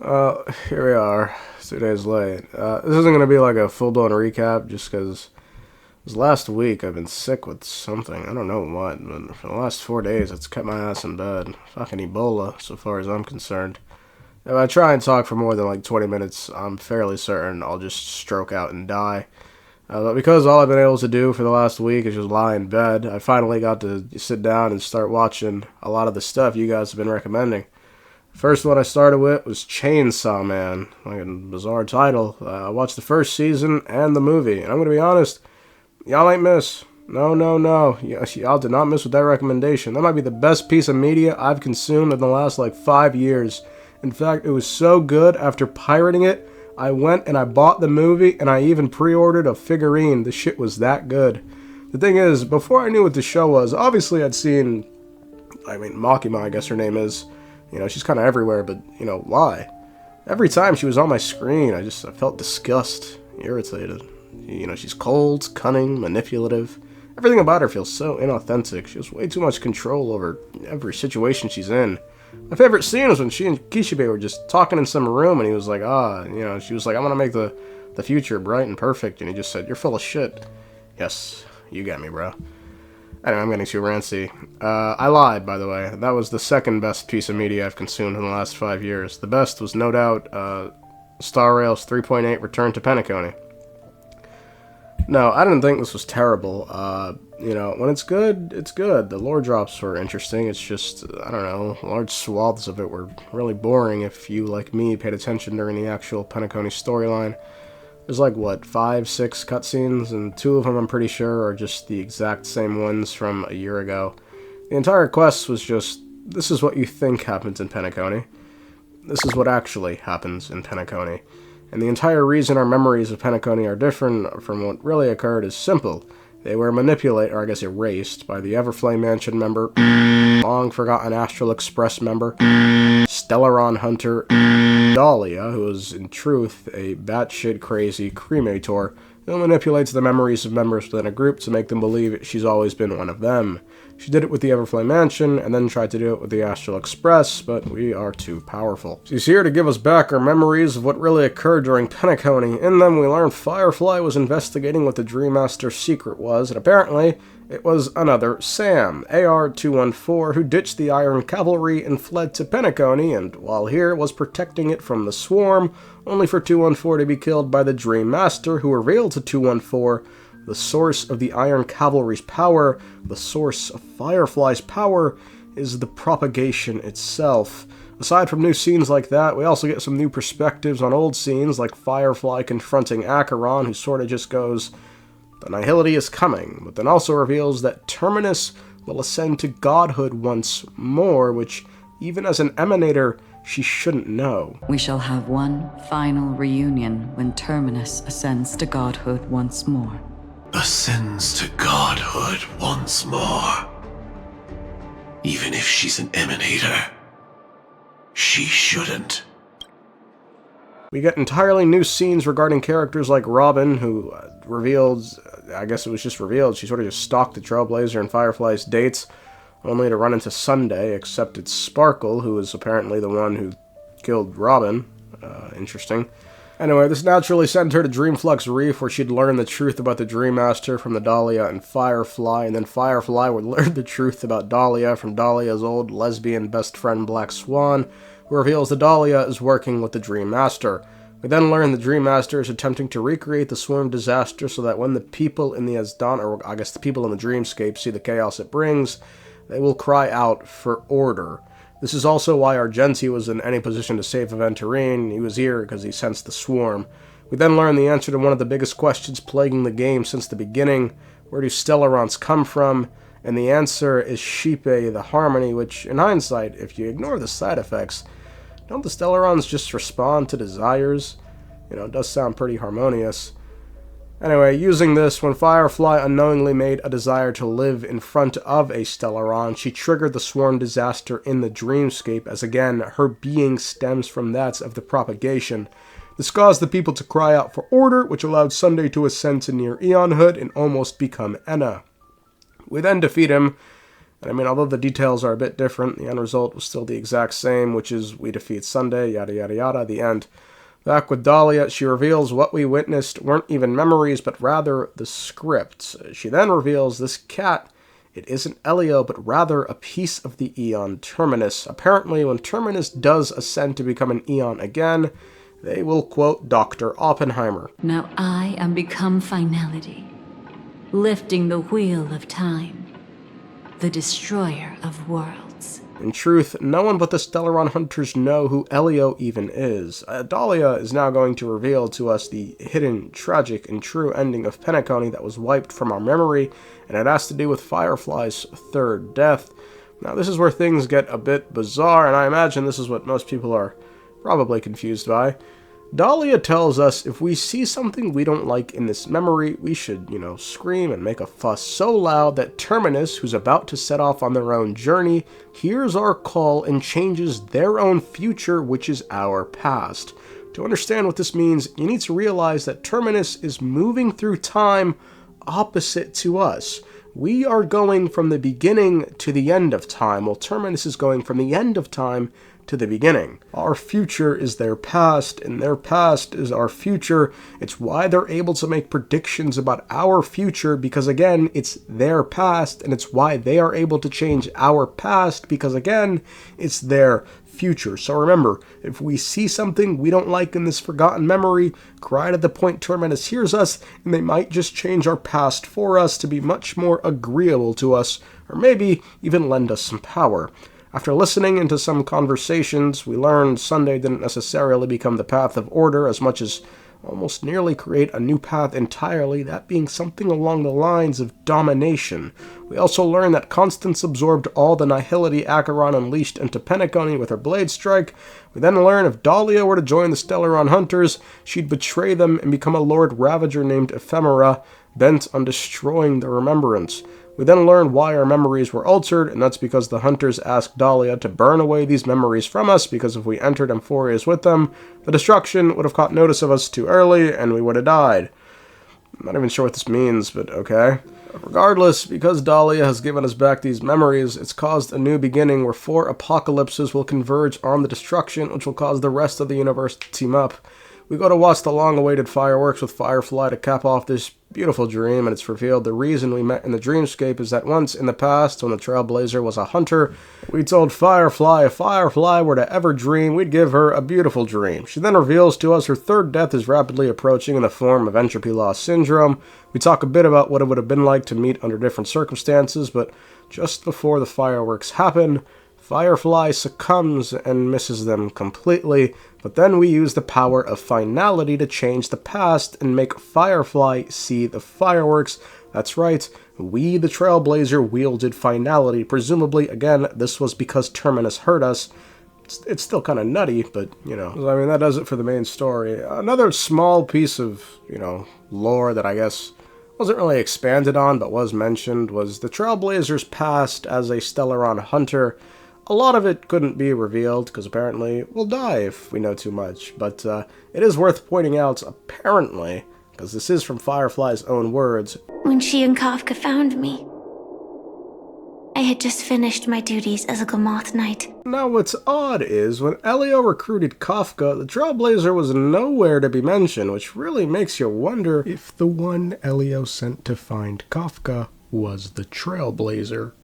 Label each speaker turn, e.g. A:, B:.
A: Here we are, 2 days late. This isn't gonna be like a full-blown recap, just because this last week I've been sick with something. I don't know what, but for the last 4 days it's kept my ass in bed. Fucking Ebola, so far as I'm concerned. If I try and talk for more than like 20 minutes, I'm fairly certain I'll just stroke out and die. But because all I've been able to do for the last week is just lie in bed, I finally got to sit down and start watching a lot of the stuff you guys have been recommending. First one I started with was Chainsaw Man. Like a bizarre title. I watched the first season and the movie, and I'm gonna be honest, y'all ain't miss. No, no, no. Y'all did not miss with that recommendation. That might be the best piece of media I've consumed in the last like 5 years. In fact, it was so good after pirating it, I went and I bought the movie and I even pre-ordered a figurine. The shit was that good. The thing is, before I knew what the show was, obviously I'd seen, Makima, I guess her name is. You know, she's kind of everywhere, but, why? Every time she was on my screen, I felt disgust, irritated. She's cold, cunning, manipulative. Everything about her feels so inauthentic. She has way too much control over every situation she's in. My favorite scene was when she and Kishibe were just talking in some room, and he was like, she was like, I'm gonna make the future bright and perfect, and he just said, you're full of shit. Yes, you got me, bro. Anyway, I'm getting too rancy. I lied, by the way. That was the second best piece of media I've consumed in the last 5 years. The best was no doubt Star Rail's 3.8 Return to Penacony. No, I didn't think this was terrible. When it's good, it's good. The lore drops were interesting. It's just, I don't know, large swaths of it were really boring if you, like me, paid attention during the actual Penacony storyline. There's like, 5, 6 cutscenes, and 2 of them I'm pretty sure are just the exact same ones from a year ago. The entire quest was just, this is what you think happens in Penacony. This is what actually happens in Penacony. And the entire reason our memories of Penacony are different from what really occurred is simple. They were erased by the Everflame Mansion member, long-forgotten Astral Express member, Stellaron Hunter, Dahlia, who is in truth a batshit crazy cremator who manipulates the memories of members within a group to make them believe she's always been one of them. She did it with the Everflame Mansion, and then tried to do it with the Astral Express, but we are too powerful. She's here to give us back our memories of what really occurred during Penacony. In them, we learned Firefly was investigating what the Dream Master's secret was, and apparently, it was another Sam, AR-214, who ditched the Iron Cavalry and fled to Penacony, and while here, was protecting it from the Swarm, only for 214 to be killed by the Dream Master, who revealed to 214 the source of the Iron Cavalry's power, the source of Firefly's power, is the propagation itself. Aside from new scenes like that, we also get some new perspectives on old scenes, like Firefly confronting Acheron, who sort of just goes, the nihility is coming, but then also reveals that Terminus will ascend to godhood once more, which, even as an emanator, she shouldn't know.
B: We shall have one final reunion when Terminus ascends to godhood once more.
C: Ascends to godhood once more. Even if she's an emanator, she shouldn't.
A: We get entirely new scenes regarding characters like Robin, who she sort of just stalked the Trailblazer and Firefly's dates, only to run into Sunday, except it's Sparkle, who is apparently the one who killed Robin. Interesting. Anyway, this naturally sent her to Dreamflux Reef, where she'd learn the truth about the Dream Master from the Dahlia and Firefly, and then Firefly would learn the truth about Dahlia from Dahlia's old lesbian best friend Black Swan, who reveals that Dahlia is working with the Dream Master. We then learn the Dream Master is attempting to recreate the Swarm disaster so that when the people in the the people in the Dreamscape see the chaos it brings, they will cry out for order. This is also why Argenti was in any position to save Aventurine. He was here because he sensed the Swarm. We then learn the answer to one of the biggest questions plaguing the game since the beginning. Where do Stellarons come from? And the answer is Shipe, the Harmony, which, in hindsight, if you ignore the side effects, don't the Stellarons just respond to desires? It does sound pretty harmonious. Anyway, using this, when Firefly unknowingly made a desire to live in front of a Stellaron, she triggered the Swarm disaster in the Dreamscape, as again, her being stems from that of the propagation. This caused the people to cry out for order, which allowed Sunday to ascend to near Eonhood and almost become Enna. We then defeat him, And I mean, although the details are a bit different, the end result was still the exact same, which is we defeat Sunday, yada yada yada, the end. Back with Dahlia, she reveals what we witnessed weren't even memories, but rather the scripts. She then reveals this cat, it isn't Elio, but rather a piece of the Eon Terminus. Apparently, when Terminus does ascend to become an Eon again, they will quote Dr. Oppenheimer.
D: Now I am become finality, lifting the wheel of time, the destroyer of worlds.
A: In truth, no one but the Stellaron Hunters know who Elio even is. Dahlia is now going to reveal to us the hidden, tragic, and true ending of Penacony that was wiped from our memory, and it has to do with Firefly's third death. Now, this is where things get a bit bizarre, and I imagine this is what most people are probably confused by. Dahlia tells us if we see something we don't like in this memory, we should, scream and make a fuss so loud that Terminus, who's about to set off on their own journey, hears our call and changes their own future, which is our past. To understand what this means, you need to realize that Terminus is moving through time opposite to us. We are going from the beginning to the end of time, while Terminus is going from the end of time to the beginning. Our future is their past, and their past is our future. It's why they're able to make predictions about our future, because again, it's their past, and it's why they are able to change our past, because again, it's their future. So remember, if we see something we don't like in this forgotten memory, cry to the point Terminus hears us, and they might just change our past for us to be much more agreeable to us, or maybe even lend us some power. After listening into some conversations, we learned Sunday didn't necessarily become the path of order as much as almost nearly create a new path entirely, that being something along the lines of domination. We also learned that Constance absorbed all the nihility Acheron unleashed into Penacony with her blade strike. We then learn if Dahlia were to join the Stellaron Hunters, she'd betray them and become a Lord Ravager named Ephemera, bent on destroying the remembrance. We then learn why our memories were altered, and that's because the Hunters asked Dahlia to burn away these memories from us, because if we entered amphoreus with them, the destruction would have caught notice of us too early, and we would have died. I'm not even sure what this means, but okay. Regardless, because Dahlia has given us back these memories, it's caused a new beginning where 4 apocalypses will converge on the destruction, which will cause the rest of the universe to team up. We go to watch the long-awaited fireworks with Firefly to cap off this beautiful dream, and it's revealed the reason we met in the dreamscape is that once in the past, when the Trailblazer was a hunter, we told Firefly if Firefly were to ever dream, we'd give her a beautiful dream. She then reveals to us her third death is rapidly approaching in the form of entropy loss syndrome. We talk a bit about what it would have been like to meet under different circumstances, but just before the fireworks happen, Firefly succumbs and misses them completely, but then we use the power of finality to change the past and make Firefly see the fireworks. That's right, we, the Trailblazer, wielded finality. Presumably, again, this was because Terminus hurt us. It's still kind of nutty, but, I mean, that does it for the main story. Another small piece of, lore that I guess wasn't really expanded on, but was mentioned, was the Trailblazer's past as a Stellaron hunter. A lot of it couldn't be revealed, because apparently we'll die if we know too much, but it is worth pointing out, apparently, because this is from Firefly's own words.
E: When she and Kafka found me, I had just finished my duties as a Gamoth Knight.
A: Now what's odd is, when Elio recruited Kafka, the Trailblazer was nowhere to be mentioned, which really makes you wonder if the one Elio sent to find Kafka was the Trailblazer.